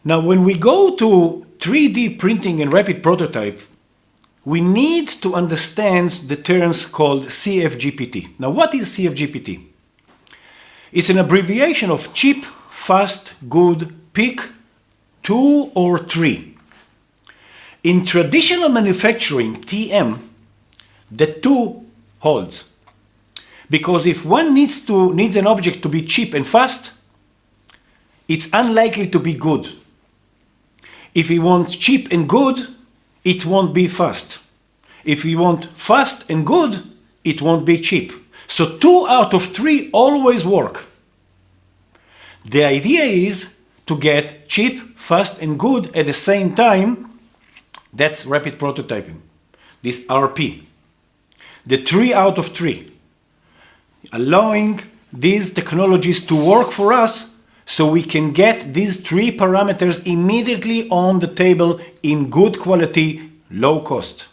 Now, when we go to 3D printing and rapid prototype, we need to understand the terms called C.F.G.P.T. Now, what is C.F.G.P.T? It's an abbreviation of cheap, fast, good, pick, 2 or 3. In traditional manufacturing, TM, the 2 holds. Because if one needs an object to be cheap and fast, it's unlikely to be good. If he wants cheap and good, it won't be fast. If you want fast and good, it won't be cheap. So 2 out of 3 always work. The idea is to get cheap, fast and good at the same time. That's rapid prototyping, this RP. The 3 out of 3. Allowing these technologies to work for us so we can get these 3 parameters immediately on the table in good quality, low cost.